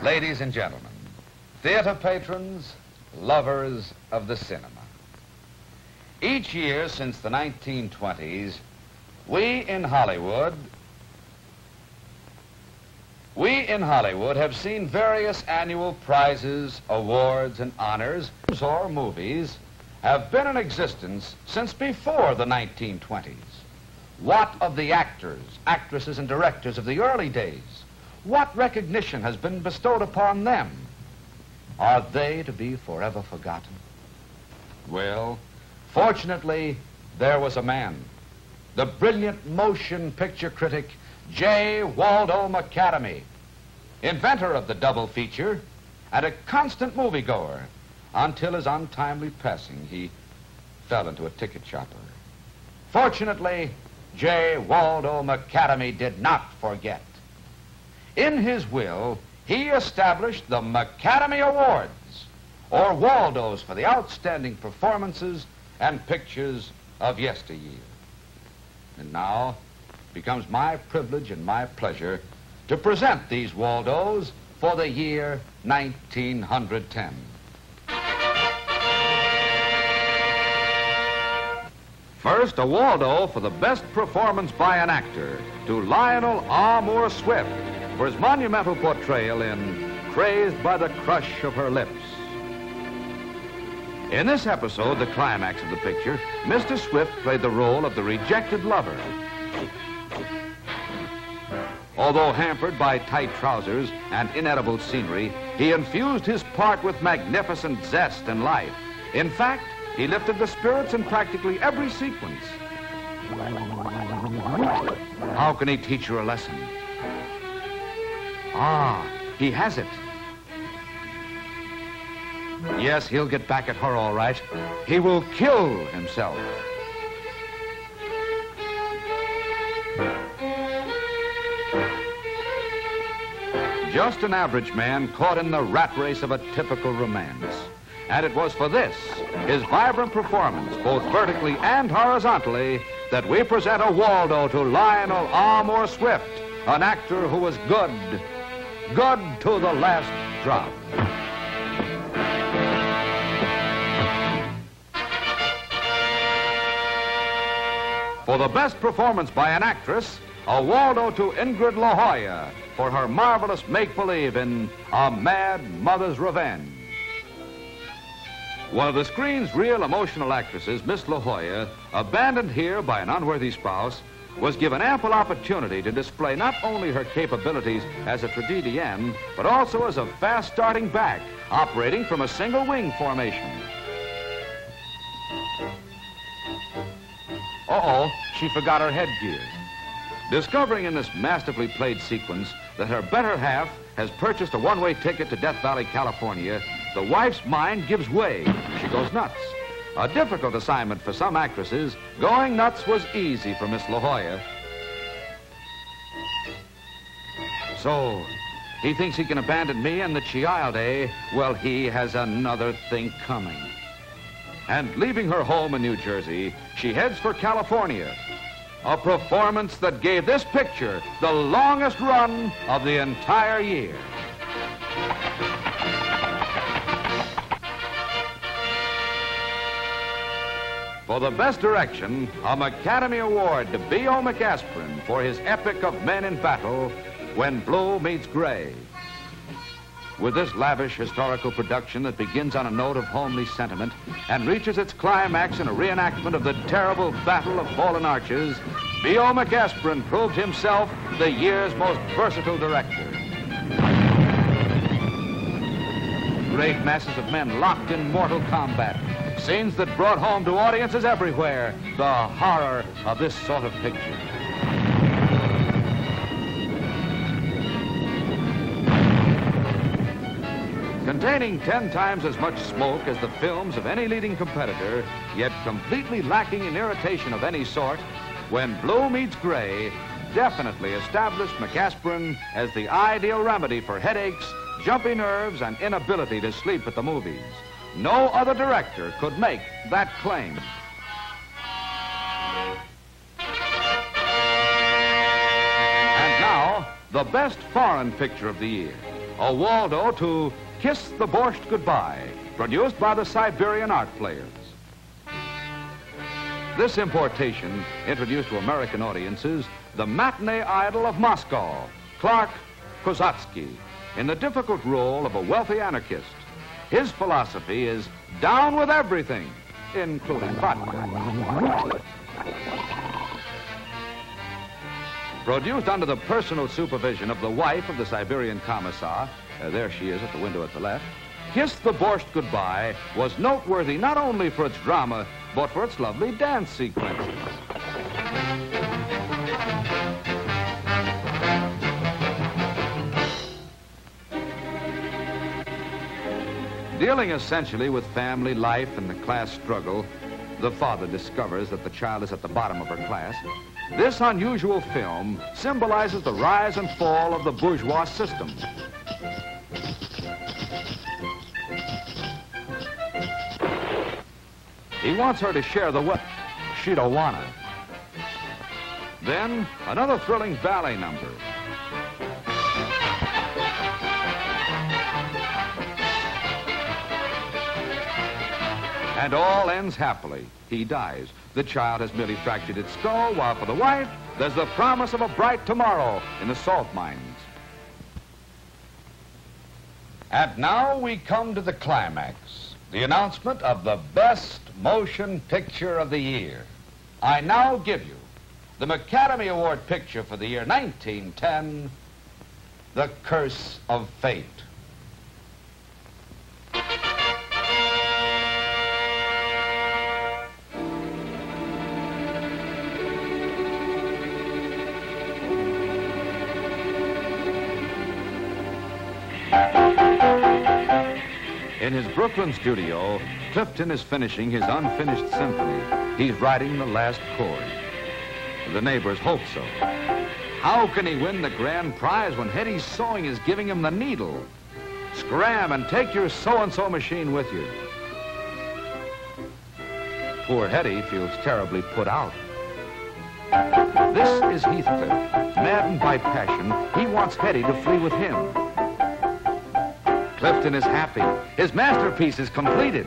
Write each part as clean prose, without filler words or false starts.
Ladies and gentlemen, theater patrons, lovers of the cinema. Each year since the 1920s, we in Hollywood have seen various annual prizes, awards, and honors or movies have been in existence since before the 1920s. What of the actors, actresses, and directors of the early days? What recognition has been bestowed upon them? Are they to be forever forgotten? Well, fortunately, there was a man, the brilliant motion picture critic J. Waldo McAdamy, inventor of the double feature and a constant moviegoer. Until his untimely passing, he fell into a ticket chopper. Fortunately, J. Waldo McAdamy did not forget. In his will, he established the McAdamy Awards, or Waldos, for the outstanding performances and pictures of yesteryear. And now, it becomes my privilege and my pleasure to present these Waldos for the year 1910. First, a Waldo for the best performance by an actor to Lionel R. Moore Swift for his monumental portrayal in Crazed by the Crush of Her Lips. In this episode, the climax of the picture, Mr. Swift played the role of the rejected lover. Although hampered by tight trousers and inedible scenery, he infused his part with magnificent zest and life. In fact, he lifted the spirits in practically every sequence. How can he teach her a lesson? Ah, he has it. Yes, he'll get back at her all right. He will kill himself. Just an average man caught in the rat race of a typical romance. And it was for this, his vibrant performance, both vertically and horizontally, that we present a Waldo to Lionel R. Moore Swift, an actor who was good to the last drop. For the best performance by an actress, a Waldo to Ingrid La Jolla for her marvelous make-believe in A Mad Mother's Revenge. One of the screen's real emotional actresses, Miss La Jolla, abandoned here by an unworthy spouse, was given ample opportunity to display not only her capabilities as a tragedienne, but also as a fast-starting back, operating from a single wing formation. Uh-oh, she forgot her headgear. Discovering in this masterfully played sequence that her better half has purchased a one-way ticket to Death Valley, California, the wife's mind gives way. She goes nuts. A difficult assignment for some actresses, going nuts was easy for Miss La Jolla. So, he thinks he can abandon me and the child, eh? Well, he has another thing coming. And leaving her home in New Jersey, she heads for California. A performance that gave this picture the longest run of the entire year. For the best direction, a McAdamy Award to B.O. McAspirin for his epic of Men in Battle, When Blue Meets Gray. With this lavish historical production that begins on a note of homely sentiment and reaches its climax in a reenactment of the terrible Battle of Fallen Arches, B.O. McAspirin proved himself the year's most versatile director. Great masses of men locked in mortal combat, scenes that brought home to audiences everywhere the horror of this sort of picture. Containing 10 times as much smoke as the films of any leading competitor, yet completely lacking in irritation of any sort, When Blue Meets Gray definitely established McAspirin as the ideal remedy for headaches, jumpy nerves, and inability to sleep at the movies. No other director could make that claim. And now, the best foreign picture of the year. a Waldo to Kiss the Borscht Goodbye, produced by the Siberian Art Players. This importation introduced to American audiences the matinee idol of Moscow, Clark Kozatsky, in the difficult role of a wealthy anarchist. His philosophy is down with everything, including vodka. Produced under the personal supervision of the wife of the Siberian Commissar, there she is at the window at the left, Kiss the Borscht Goodbye was noteworthy not only for its drama, but for its lovely dance sequences. Dealing essentially with family life and the class struggle, the father discovers that the child is at the bottom of her class. This unusual film symbolizes the rise and fall of the bourgeois system. He wants her to share the wealth. She don't wanna. Then, another thrilling ballet number. And all ends happily. He dies. The child has merely fractured its skull, while for the wife, there's the promise of a bright tomorrow in the salt mines. And now we come to the climax, the announcement of the best motion picture of the year. I now give you the Academy Award picture for the year 1910, The Curse of Fate. In his Brooklyn studio, Clifton is finishing his unfinished symphony. He's writing the last chord. The neighbors hope so. How can he win the grand prize when Hetty's Sewing is giving him the needle? Scram and take your so-and-so machine with you. Poor Hetty feels terribly put out. This is Heathcliff. Maddened by passion, he wants Hetty to flee with him. Clifton is happy. His masterpiece is completed.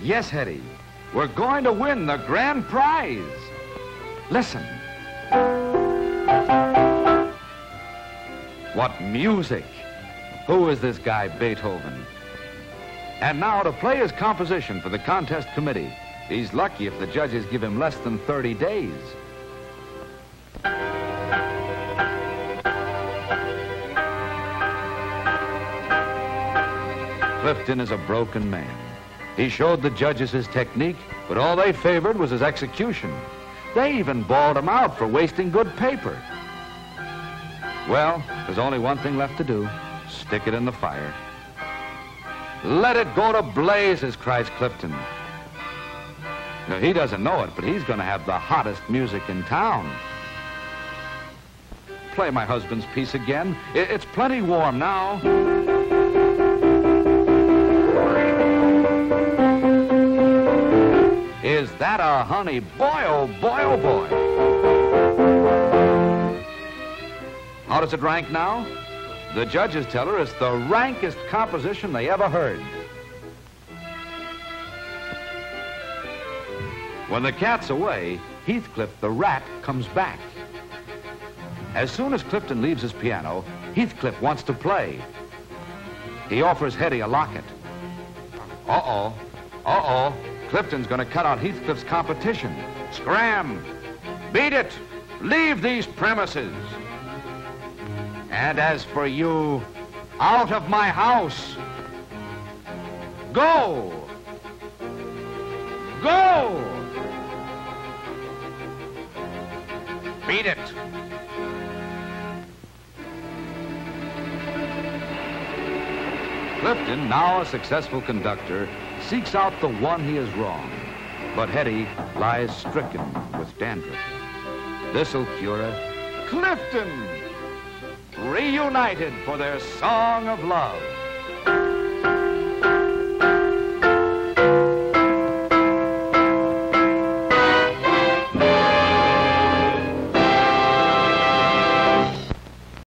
Yes, Hetty, we're going to win the grand prize. Listen. What music! Who is this guy, Beethoven? And now to play his composition for the contest committee. He's lucky if the judges give him less than 30 days. Clifton is a broken man. He showed the judges his technique, but all they favored was his execution. They even bawled him out for wasting good paper. Well, there's only one thing left to do. Stick it in the fire. Let it go to blazes, cries Clifton. Now, he doesn't know it, but he's going to have the hottest music in town. Play my husband's piece again. It's plenty warm now. Is that a honey? Boy, oh boy, oh boy. How does it rank now? The judges tell her it's the rankest composition they ever heard. When the cat's away, Heathcliff the rat comes back. As soon as Clifton leaves his piano, Heathcliff wants to play. He offers Hetty a locket. Uh-oh, uh-oh. Clifton's going to cut out Heathcliff's competition. Scram! Beat it! Leave these premises! And as for you, out of my house! Go! Go! Beat it! Clifton, now a successful conductor, seeks out the one he has wronged. But Hetty lies stricken with dandruff. This'll cure her. Clifton! Reunited for their song of love.